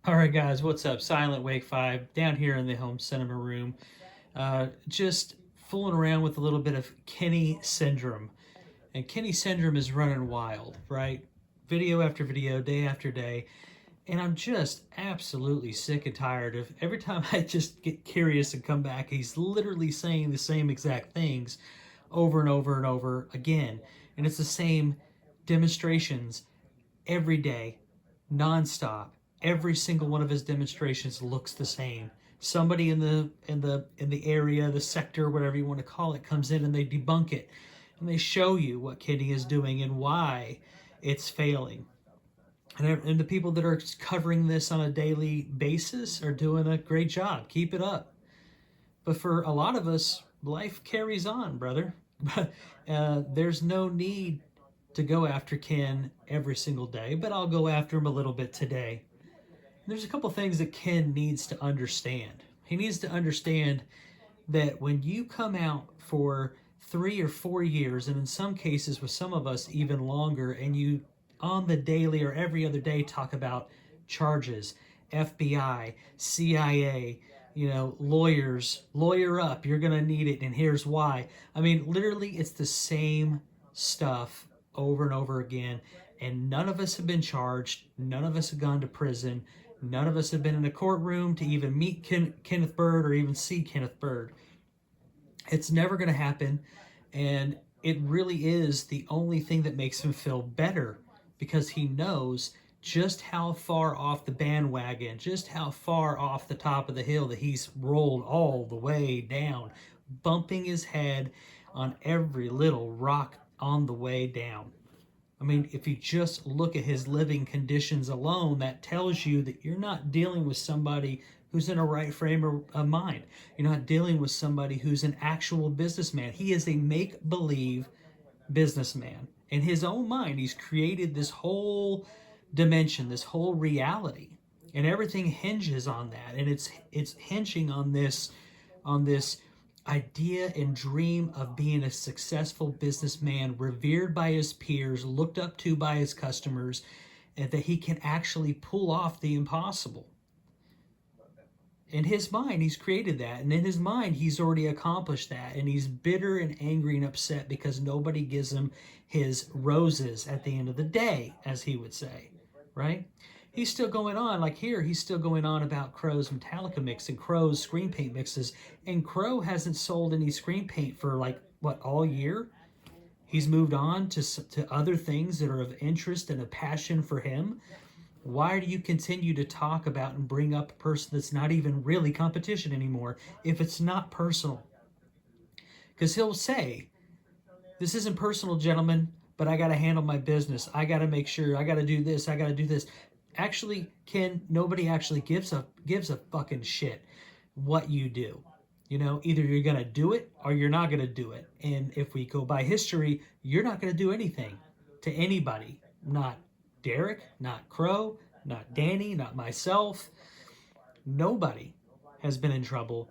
All right, guys, what's up? Silent Wake 5 down here in the home cinema room. Just fooling around with a little bit of Kenny syndrome. And Kenny syndrome is running wild, right? Video after video, day after day. And I'm just absolutely sick and tired of every time I just get curious and come back, he's literally saying the same exact things over and over and over again. And it's the same demonstrations every day, nonstop. Every single one of his demonstrations looks the same. Somebody in the area, the sector, whatever you want to call it, comes in and they debunk it, and they show you what Kenny is doing and why it's failing. And the people that are covering this on a daily basis are doing a great job. Keep it up. But for a lot of us, life carries on, brother. There's no need to go after Ken every single day, but I'll go after him a little bit today. There's a couple things that Ken needs to understand. He needs to understand that when you come out for 3 or 4 years, and in some cases with some of us even longer, and you on the daily or every other day talk about charges, FBI, CIA, lawyers, lawyer up, you're going to need it, and here's why. I mean, literally, it's the same stuff over and over again, and none of us have been charged, none of us have gone to prison, none of us have been in a courtroom to even meet Kenneth Bryd or even see Kenneth Bryd. It's never going to happen, and it really is the only thing that makes him feel better, because he knows just how far off the bandwagon, just how far off the top of the hill that he's rolled all the way down, bumping his head on every little rock on the way down. I mean, if you just look at his living conditions alone, that tells you that you're not dealing with somebody who's in a right frame of mind. You're not dealing with somebody who's an actual businessman. He is a make-believe businessman. In his own mind, he's created this whole dimension, this whole reality, and everything hinges on that. And it's hinging on this idea and dream of being a successful businessman, revered by his peers, looked up to by his customers, and that he can actually pull off the impossible. In his mind, he's created that, and in his mind, he's already accomplished that, and he's bitter and angry and upset because nobody gives him his roses at the end of the day, as he would say, right? He's still going on, like here, he's still going on about Crow's Metallica mix and Crow's screen paint mixes, and Crow hasn't sold any screen paint for all year? He's moved on to other things that are of interest and a passion for him. Why do you continue to talk about and bring up a person that's not even really competition anymore if it's not personal? Because he'll say, this isn't personal, gentlemen, but I got to handle my business. I got to make sure. I got to do this. I got to do this. Actually, Ken, nobody actually gives a fucking shit what you do. Either you're going to do it or you're not going to do it. And if we go by history, you're not going to do anything to anybody. Not Derek, not Crow, not Danny, not myself. Nobody has been in trouble.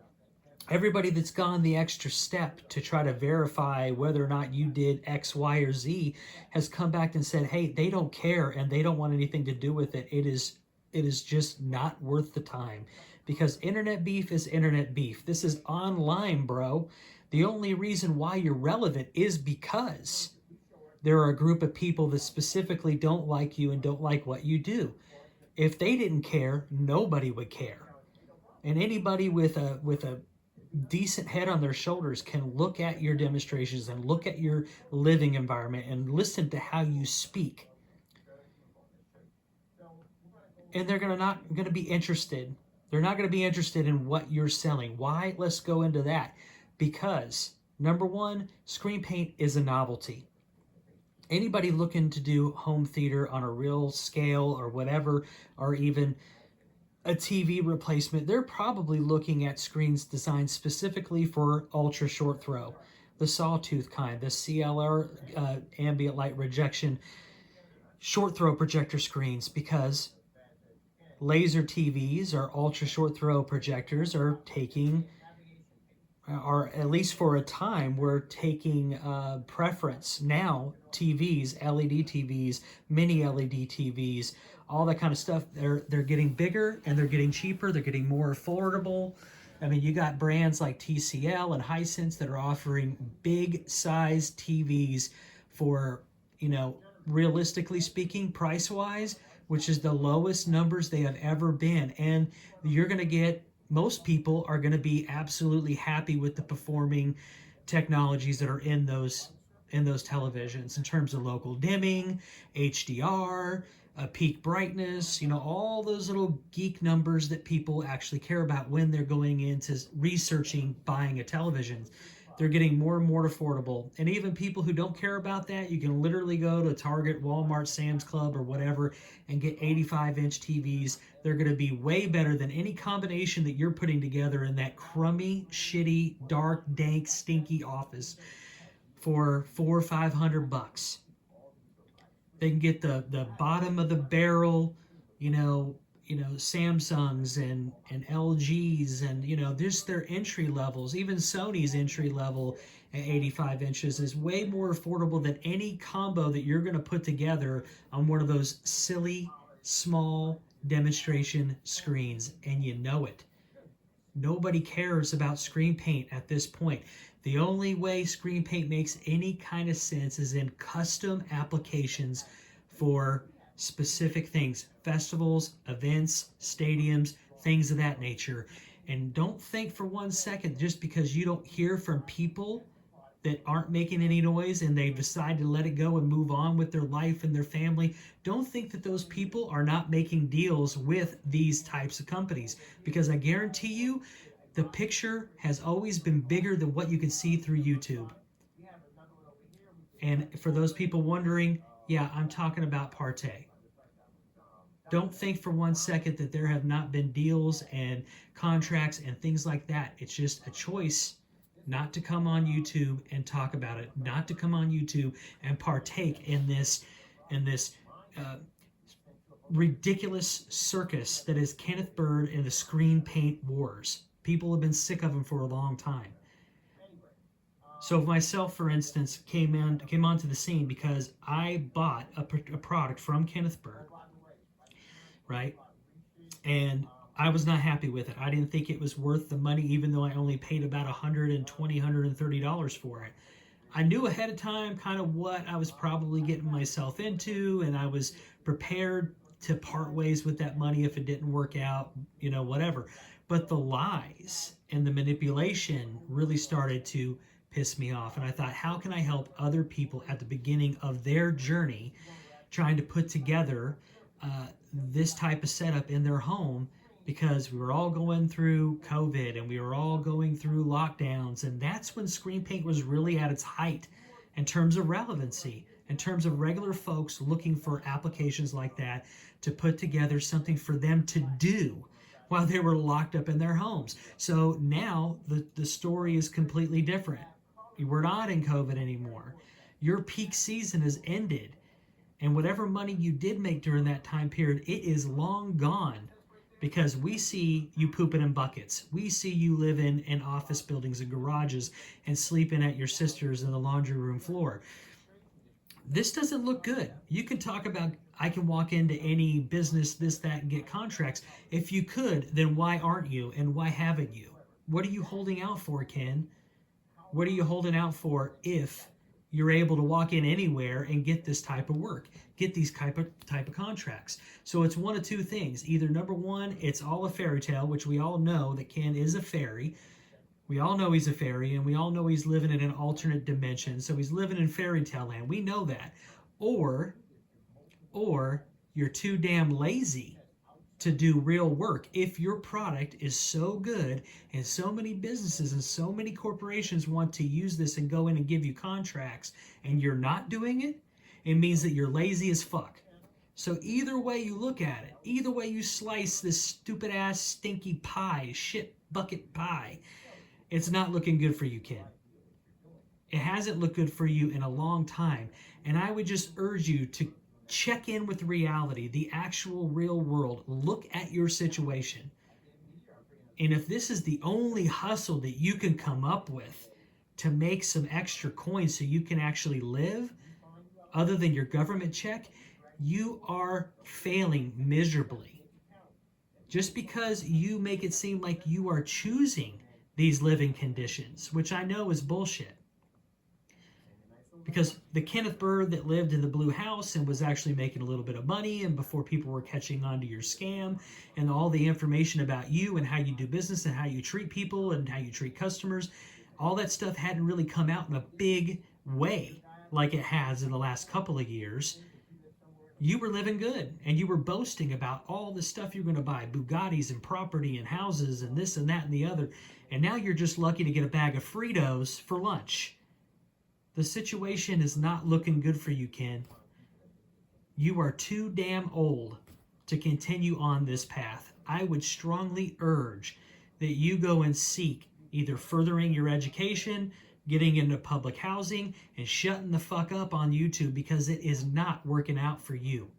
Everybody that's gone the extra step to try to verify whether or not you did X, Y, or Z has come back and said, hey, they don't care and they don't want anything to do with it. It is just not worth the time, because internet beef is internet beef. This is online, bro. The only reason why you're relevant is because there are a group of people that specifically don't like you and don't like what you do. If they didn't care, nobody would care. And anybody with a decent head on their shoulders can look at your demonstrations and look at your living environment and listen to how you speak. And they're not going to be interested. They're not going to be interested in what you're selling. Why? Let's go into that. Because, number one, screen paint is a novelty. Anybody looking to do home theater on a real scale or whatever, or even a TV replacement, they're probably looking at screens designed specifically for ultra short throw, the sawtooth kind, the CLR ambient light rejection short throw projector screens, because laser TVs or ultra short throw projectors are taking or at least for a time, were taking preference. Now, TVs, LED TVs, mini LED TVs, all that kind of stuff, they're getting bigger and they're getting cheaper. They're getting more affordable. I mean, you got brands like TCL and Hisense that are offering big size TVs for, realistically speaking, price wise, which is the lowest numbers they have ever been. And you're going to get, most people are going to be absolutely happy with the performing technologies that are in those televisions in terms of local dimming, HDR, peak brightness, all those little geek numbers that people actually care about when they're going into researching buying a television. They're getting more and more affordable. And even people who don't care about that, you can literally go to Target, Walmart, Sam's Club, or whatever and get 85-inch TVs. They're going to be way better than any combination that you're putting together in that crummy, shitty, dark, dank, stinky office for $400 or $500. They can get the bottom of the barrel, Samsungs and LGs, and just their entry levels. Even Sony's entry level at 85 inches is way more affordable than any combo that you're going to put together on one of those silly small demonstration screens, and you know it. Nobody cares about screen paint at this point. The only way screen paint makes any kind of sense is in custom applications for specific things, festivals, events, stadiums, things of that nature. And don't think for one second, just because you don't hear from people that aren't making any noise and they've decided to let it go and move on with their life and their family, don't think that those people are not making deals with these types of companies, because I guarantee you the picture has always been bigger than what you can see through YouTube. And for those people wondering, yeah, I'm talking about Partey. Don't think for one second that there have not been deals and contracts and things like that. It's just a choice not to come on YouTube and talk about it, not to come on YouTube and partake in this ridiculous circus that is Kenneth Bryd and the screen paint wars. People have been sick of him for a long time. So myself, for instance, came onto the scene because I bought a product from Kenneth Bryd, right? And I was not happy with it. I didn't think it was worth the money, even though I only paid about $120, $130 for it. I knew ahead of time kind of what I was probably getting myself into, and I was prepared to part ways with that money if it didn't work out, whatever. But the lies and the manipulation really started to piss me off. And I thought, how can I help other people at the beginning of their journey trying to put together this type of setup in their home? Because we were all going through COVID and we were all going through lockdowns, and that's when screen paint was really at its height in terms of relevancy, in terms of regular folks looking for applications like that to put together something for them to do while they were locked up in their homes. So now the story is completely different. We're not in COVID anymore. Your peak season has ended, and whatever money you did make during that time period, it is long gone. Because we see you pooping in buckets. We see you living in office buildings and garages and sleeping at your sister's in the laundry room floor. This doesn't look good. You can talk about, I can walk into any business, this, that, and get contracts. If you could, then why aren't you? And why haven't you? What are you holding out for, Ken? What are you holding out for if you're able to walk in anywhere and get this type of work, get these type of contracts? So it's one of two things. Either number one, it's all a fairy tale, which we all know that Ken is a fairy. We all know he's a fairy, and we all know he's living in an alternate dimension. So he's living in fairy tale land. We know that. Or you're too damn lazy to do real work. If your product is so good and so many businesses and so many corporations want to use this and go in and give you contracts and you're not doing it, it means that you're lazy as fuck. So either way you look at it, either way you slice this stupid ass stinky pie, shit bucket pie, it's not looking good for you, kid. It hasn't looked good for you in a long time. And I would just urge you to check in with reality, the actual real world. Look at your situation And if this is the only hustle that you can come up with to make some extra coins so you can actually live, other than your government check, you are failing miserably. Just because you make it seem like you are choosing these living conditions, which I know is bullshit. Because the Kenneth Bryd that lived in the blue house and was actually making a little bit of money, and before people were catching on to your scam and all the information about you and how you do business and how you treat people and how you treat customers, all that stuff hadn't really come out in a big way like it has in the last couple of years. You were living good and you were boasting about all the stuff you're going to buy, Bugattis and property and houses and this and that and the other. And now you're just lucky to get a bag of Fritos for lunch. The situation is not looking good for you, Ken. You are too damn old to continue on this path. I would strongly urge that you go and seek either furthering your education, getting into public housing, and shutting the fuck up on YouTube, because it is not working out for you.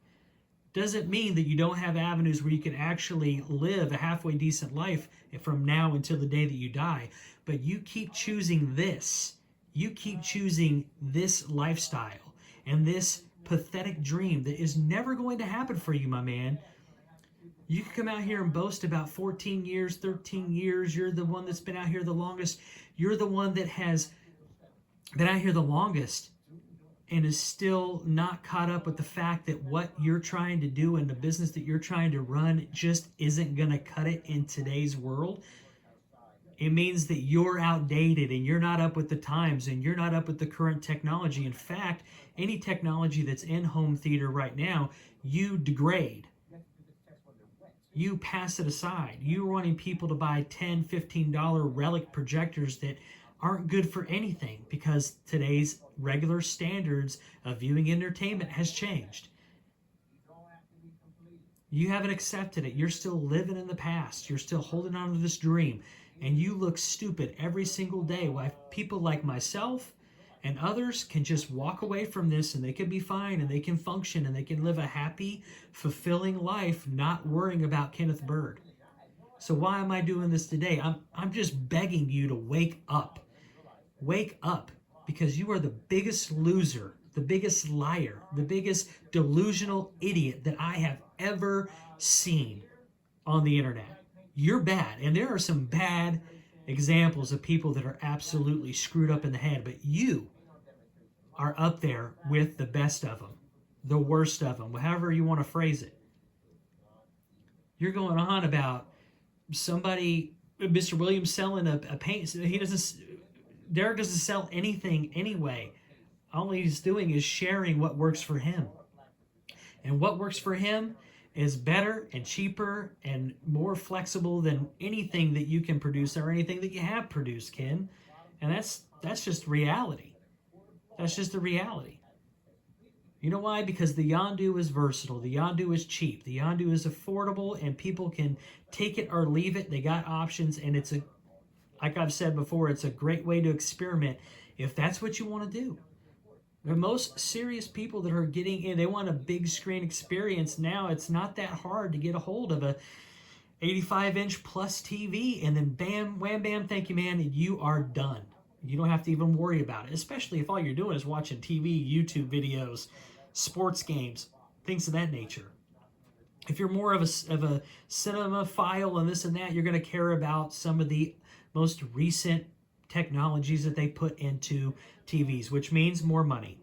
Doesn't mean that you don't have avenues where you can actually live a halfway decent life from now until the day that you die, but you keep choosing this. You keep choosing this lifestyle and this pathetic dream that is never going to happen for you, my man. You can come out here and boast about 14 years, 13 years. You're the one that's been out here the longest. You're the one that has been out here the longest and is still not caught up with the fact that what you're trying to do and the business that you're trying to run just isn't going to cut it in today's world. It means that you're outdated and you're not up with the times and you're not up with the current technology. In fact, any technology that's in home theater right now, you degrade. You pass it aside. You're wanting people to buy $10, $15 relic projectors that aren't good for anything because today's regular standards of viewing entertainment has changed. You haven't accepted it. You're still living in the past. You're still holding on to this dream. And you look stupid every single day. Why people like myself and others can just walk away from this and they can be fine and they can function and they can live a happy, fulfilling life, not worrying about Kenneth Bryd. So why am I doing this today? I'm just begging you to wake up. Wake up, because you are the biggest loser, the biggest liar, the biggest delusional idiot that I have ever seen on the internet. You're bad, and there are some bad examples of people that are absolutely screwed up in the head, but you are up there with the best of them, the worst of them, however you want to phrase it. You're going on about somebody, Mr. Williams, selling a paint. Derek doesn't sell anything anyway. All he's doing is sharing what works for him. And what works for him is better and cheaper and more flexible than anything that you can produce or anything that you have produced, Ken. And that's just reality. That's just the reality. You know why? Because the Yondu is versatile. The Yondu is cheap. The Yondu is affordable, and people can take it or leave it. They got options, and it's like I've said before, it's a great way to experiment if that's what you want to do. The most serious people that are getting in, they want a big screen experience now. It's not that hard to get a hold of a 85-inch plus TV, and then bam, wham, bam, thank you, man, and you are done. You don't have to even worry about it, especially if all you're doing is watching TV, YouTube videos, sports games, things of that nature. If you're more of a cinema file and this and that, you're going to care about some of the most recent technologies that they put into TVs, which means more money.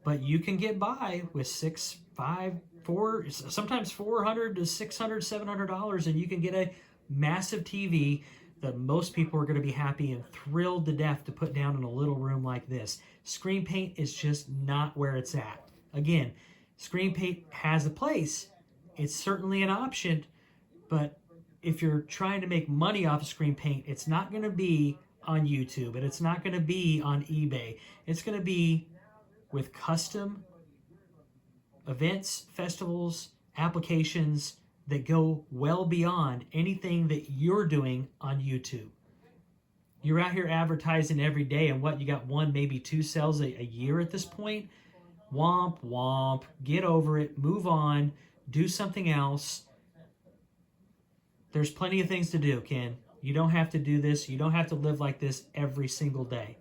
But you can get by with $600, $500, sometimes $400 to $600, $700, and you can get a massive TV that most people are going to be happy and thrilled to death to put down in a little room like this. Screen paint is just not where it's at. Again, screen paint has a place. It's certainly an option, but if you're trying to make money off of screen paint, it's not going to be on YouTube, and it's not going to be on eBay. It's going to be with custom events, festivals, applications that go well beyond anything that you're doing on YouTube. You're out here advertising every day, and what, you got one, maybe two sales a year at this point? Womp, womp. Get over it. Move on. Do something else. There's plenty of things to do, Ken. You don't have to do this. You don't have to live like this every single day.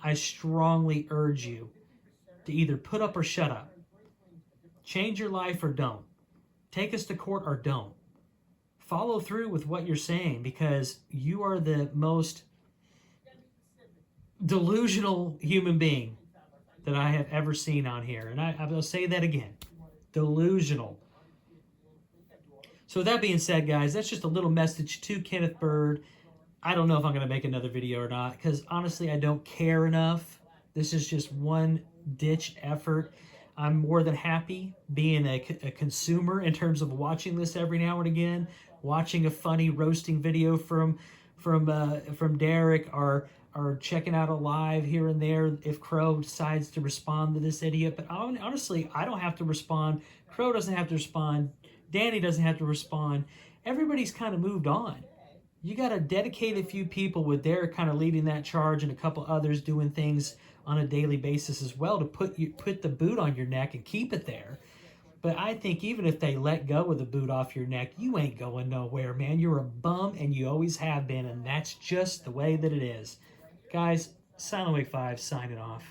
I strongly urge you to either put up or shut up. Change your life or don't. Take us to court or don't. Follow through with what you're saying, because you are the most delusional human being that I have ever seen on here. And I will say that again. Delusional. So with that being said, guys, that's just a little message to Kenneth Bryd. I don't know if I'm going to make another video or not, because honestly, I don't care enough. This is just one ditch effort. I'm more than happy being a consumer in terms of watching this every now and again, watching a funny roasting video from Derek, or checking out a live here and there if Crow decides to respond to this idiot. But honestly, I don't have to respond. Crow doesn't have to respond. Danny doesn't have to respond. Everybody's kind of moved on. You got to dedicate a few people, with Derek kind of leading that charge and a couple others doing things on a daily basis as well, to put the boot on your neck and keep it there. But I think even if they let go of the boot off your neck, you ain't going nowhere, man. You're a bum, and you always have been, and that's just the way that it is. Guys, Silent Wake 5 signing off.